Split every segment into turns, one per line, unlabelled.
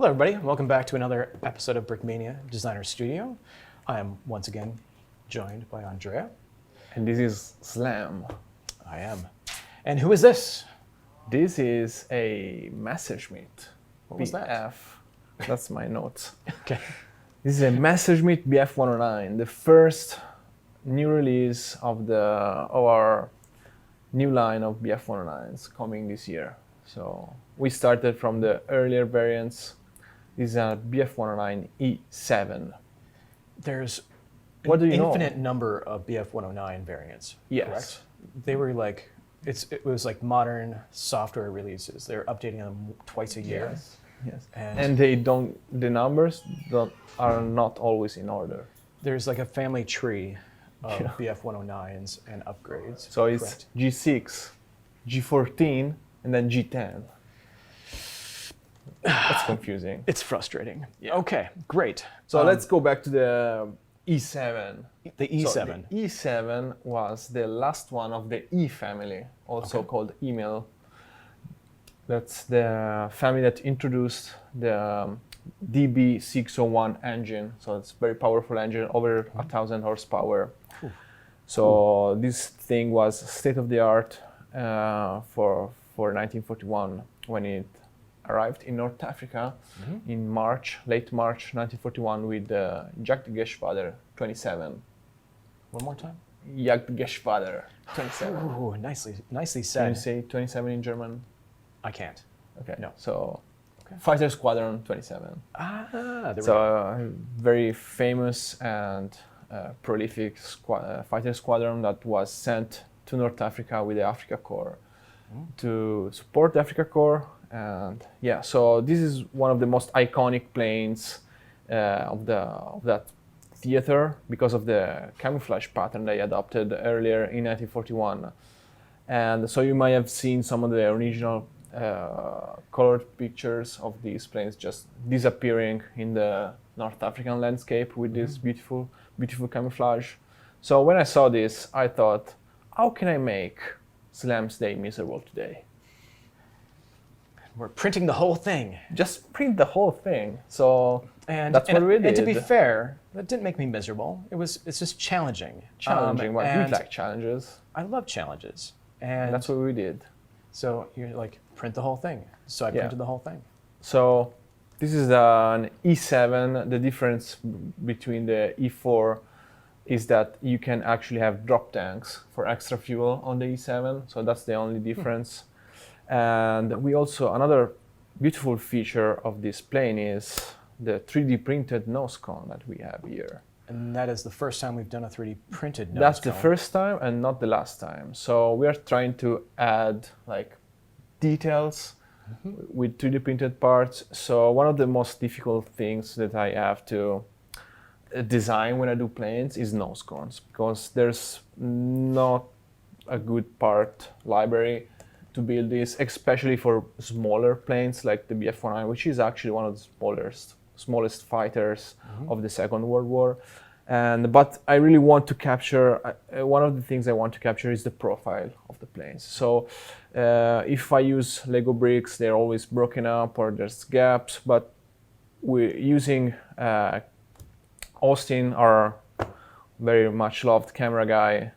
Hello everybody, welcome back to another episode of Brickmania Designer Studio. I am once again joined by Andrea.
And this is Slam.
I am. And who is this?
This is a Messerschmitt.
What was that?
BF. That's my notes.
Okay.
This is a Messerschmitt BF-109, the first new release of our new line of BF-109s coming this year. So we started from the earlier variants. This is a BF-109 E-7.
There's
What do you know?
infinite number of BF-109 variants,
Yes.
correct? They were like, it was like modern software releases. They're updating them twice a year.
Yes.
And
The numbers are not always in order.
there's like a family tree of BF-109s and upgrades.
So it's
correct?
G6, G14, and then G10. That's confusing.
It's frustrating.
Yeah.
Okay, great.
So let's go back to the E7.
The E7.
So the E7 was the last one of the E family, also called email. That's the family that introduced the DB601 engine. So it's a very powerful engine, over 1,000 horsepower.
Ooh.
So this thing was state of the art for 1941 when it arrived in North Africa in late March 1941 with the Jagdgeschwader 27.
One more time.
Jagdgeschwader 27.
Ooh, nicely
Can
said.
you say 27 in German?
I can't.
Okay.
No.
So,
Okay.
Fighter Squadron 27.
Ah, there we
So,
go.
very famous and prolific fighter squadron that was sent to North Africa with the Africa Corps to support the Africa Corps. And yeah, so this is one of the most iconic planes of that theater because of the camouflage pattern they adopted earlier in 1941. And so you might have seen some of the original colored pictures of these planes just disappearing in the North African landscape with this beautiful camouflage. So when I saw this, I thought, how can I make Slam's Day miserable today?
We're printing the whole thing.
Just print the whole thing. So
And
that's what we
And to be
did.
fair, that didn't make me miserable. It's just challenging.
Challenging. Well, we
and
like challenges.
I love challenges. And
That's what we did.
so you're like, print the whole thing. So I printed the whole thing.
So this is an E7. The difference between the E4 is that you can actually have drop tanks for extra fuel on the E7. So that's the only difference. And we also, another beautiful feature of this plane is the 3D printed nose cone that we have here.
And that is the first time we've done a 3D printed nose
That's the
cone.
first time and not the last time. So we are trying to add like details with 3D printed parts. So one of the most difficult things that I have to design when I do planes is nose cones, because there's not a good part library to build this, especially for smaller planes like the BF-109, which is actually one of the smallest fighters of the Second World War. But I really want to capture, one of the things I want to capture is the profile of the planes. So if I use Lego bricks, they're always broken up or there's gaps, but we're using Austin, our very much loved camera guy,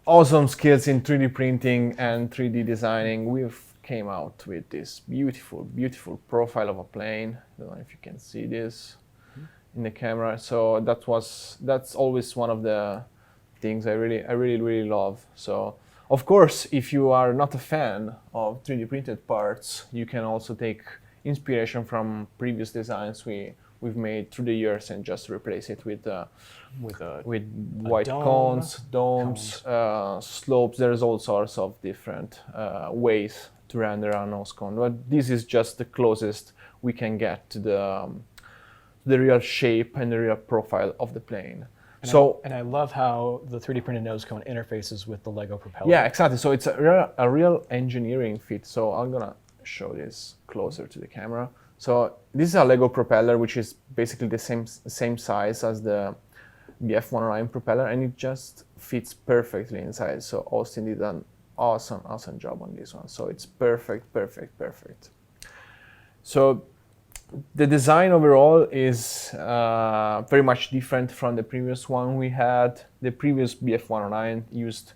awesome skills in 3D printing and 3D designing. We've came out with this beautiful profile of a plane. I don't know if you can see this in the camera. So that's always one of the things I really love. So of course, if you are not a fan of 3D printed parts, you can also take inspiration from previous designs we've made through the years and just replace it with white
dome,
domes, slopes. There's all sorts of different ways to render a nose cone. But this is just the closest we can get to the real shape and the real profile of the plane.
And I love how the 3D printed nose cone interfaces with the Lego propeller.
Yeah, exactly. So it's a real engineering fit. So I'm gonna show this closer to the camera. So this is a Lego propeller, which is basically the same size as the BF-109 propeller, and it just fits perfectly inside. So Austin did an awesome job on this one. So it's perfect. So The design overall is very much different from the previous one we had. The previous BF-109 used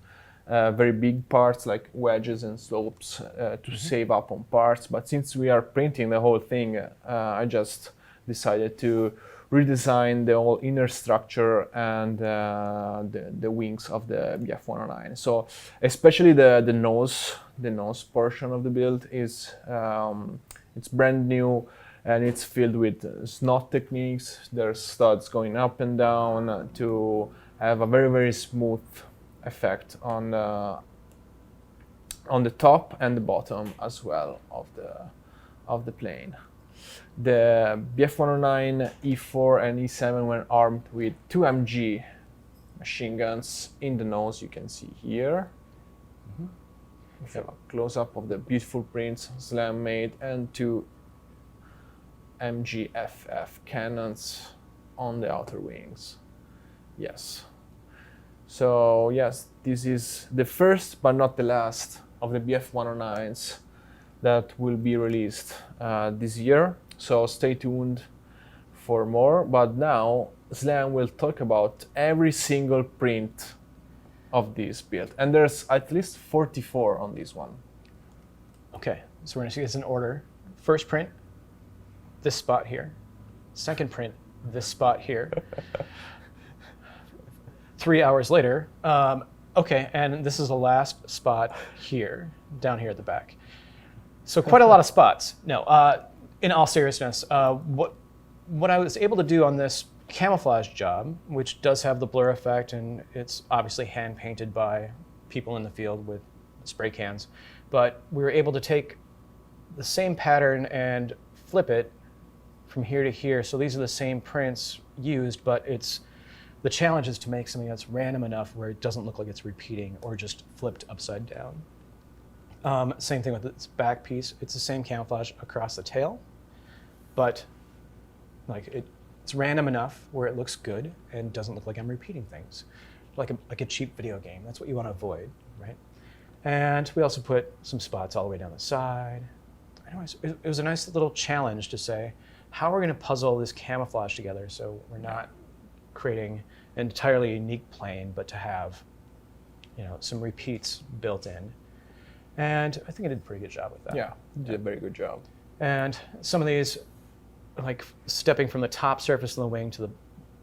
very big parts like wedges and slopes to save up on parts. But since we are printing the whole thing, I just decided to redesign the whole inner structure and the wings of the BF-109. So especially the nose portion of the build is it's brand new. And it's filled with snot techniques. There's studs going up and down to have a very, very smooth effect on the top and the bottom as well of the plane. The BF-109, E4, and E-7 were armed with 2 MG machine guns in the nose. You can see here. We have a close-up of the beautiful prints Slam made, and 2 MGFF cannons on the outer wings. Yes. So yes, this is the first but not the last of the BF-109s that will be released this year. So stay tuned for more. But now Slam will talk about every single print of this build. And there's at least 44 on this one.
Okay, so we're gonna see this in order. First print, this spot here. Second print, this spot here. 3 hours later, okay, and this is the last spot here, down here at the back. So quite a lot of spots. No, in all seriousness, what I was able to do on this camouflage job, which does have the blur effect, and it's obviously hand painted by people in the field with spray cans, but we were able to take the same pattern and flip it from here to here. So these are the same prints used, but the challenge is to make something that's random enough where it doesn't look like it's repeating or just flipped upside down. Same thing with this back piece. It's the same camouflage across the tail, but like it's random enough where it looks good and doesn't look like I'm repeating things, like a cheap video game. That's what you want to avoid, right? And we also put some spots all the way down the side. Anyways, it was a nice little challenge to say, how are we going to puzzle this camouflage together so we're not creating an entirely unique plane, but to have, some repeats built in. And I think I did a pretty good job with that.
Yeah, you did a very good job.
And some of these, like stepping from the top surface of the wing to the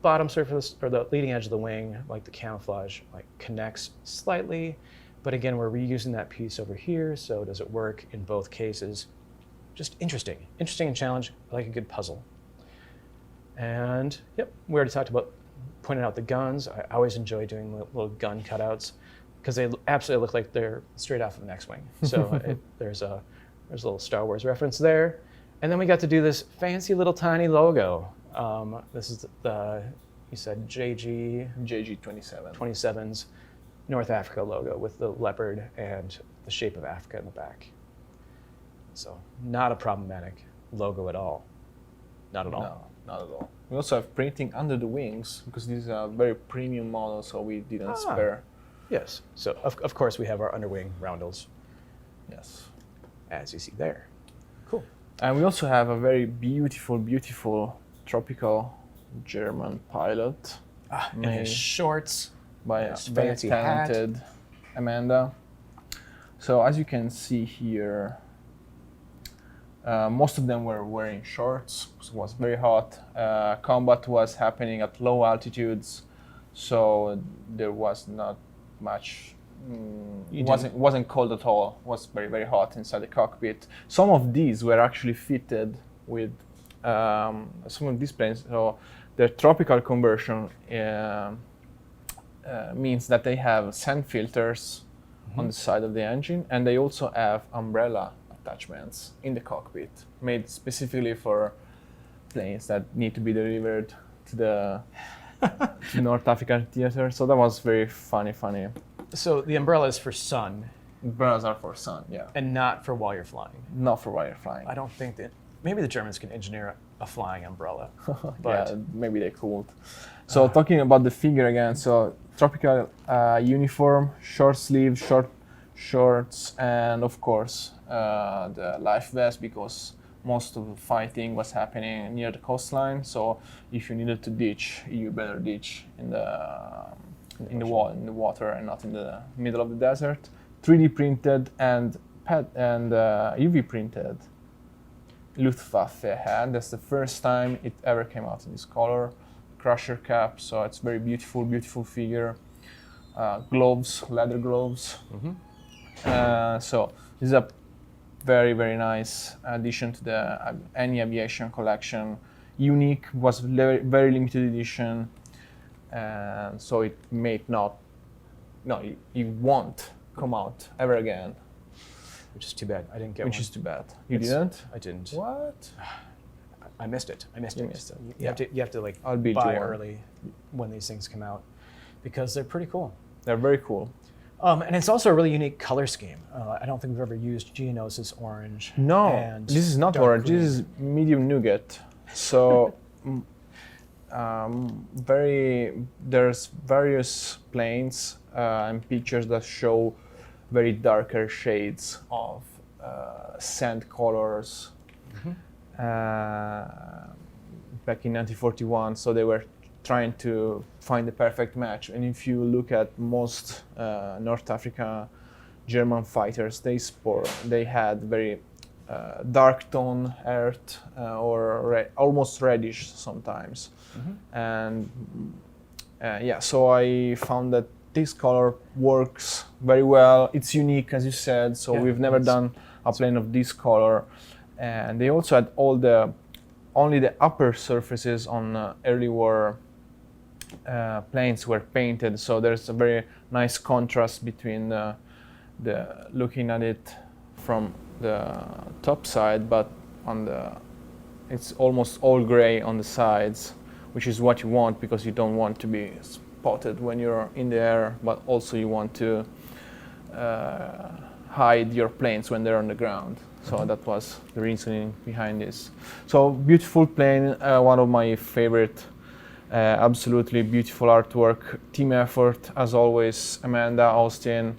bottom surface or the leading edge of the wing, like the camouflage, like connects slightly. But again, we're reusing that piece over here, so does it work in both cases? Just interesting and challenge, like a good puzzle. And yep, we already talked about pointing out the guns. I always enjoy doing little gun cutouts because they absolutely look like they're straight off of an X-Wing. So there's a little Star Wars reference there. And then we got to do this fancy little tiny logo. This is you said
JG27.
27's North Africa logo with the leopard and the shape of Africa in the back. So not a problematic logo at all. Not at all.
No, not at all. We also have printing under the wings because these are very premium models, so we didn't spare.
Yes. So of course we have our underwing roundels.
Yes.
As you see there. Cool.
And we also have a very beautiful, beautiful tropical German pilot.
In his shorts.
By a
his
very
fancy
talented Amanda. So as you can see here, most of them were wearing shorts. It was very hot. Combat was happening at low altitudes, so there was not much. It wasn't cold at all. It was very, very hot inside the cockpit. Some of these were actually fitted with some of these planes. So their tropical conversion means that they have sand filters on the side of the engine, and they also have umbrella attachments in the cockpit made specifically for planes that need to be delivered to the North African theater. So that was very funny.
So the umbrella is for sun.
Umbrellas are for sun, yeah.
And not for while you're flying.
Not for while you're flying.
I don't think that, maybe the Germans can engineer a flying umbrella. But
yeah, maybe they could. So talking about the figure again, so tropical uniform, short sleeves, short shorts, and of course the life vest, because most of the fighting was happening near the coastline. So if you needed to ditch, you better ditch in the water and not in the middle of the desert. 3D printed and UV printed Luftwaffe had. That's the first time it ever came out in this color. Crusher cap, so it's very beautiful figure. Gloves, leather gloves. So this is a very nice addition to the any aviation collection. Unique, was very limited edition, and so it it won't come out ever again.
Which is too bad. I didn't get
Which
one.
is too bad. You didn't?
I didn't.
What?
I missed it.
You missed it.
You have to like
I'll beat
buy
you one.
early when these things come out because they're pretty cool.
They're very cool.
And it's also a really unique color scheme. I don't think we've ever used Geonosis orange.
No,
and
this is not
dark
orange.
green.
This is medium nougat. So there's various planes and pictures that show very darker shades of sand colors. Back in 1941, so they were trying to find the perfect match. And if you look at most North Africa German fighters, they had very dark tone earth or almost reddish sometimes. And so I found that this color works very well. It's unique, as you said, so we've never done a plane of this color. And they also had only the upper surfaces on early war planes were painted, so there's a very nice contrast between the looking at it from the top side, but it's almost all gray on the sides, which is what you want because you don't want to be spotted when you're in the air, but also you want to hide your planes when they're on the ground. So that was the reasoning behind this. So beautiful plane, one of my favorite, absolutely beautiful artwork, team effort as always, Amanda, Austin,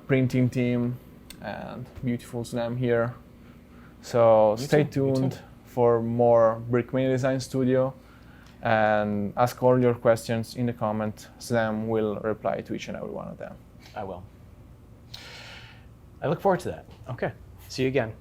printing team, and beautiful slam here. So stay tuned for more Brickmania Design Studio and ask all your questions in the comment. Slam will reply to each and every one of them.
I will. I look forward to that. Okay. See you again.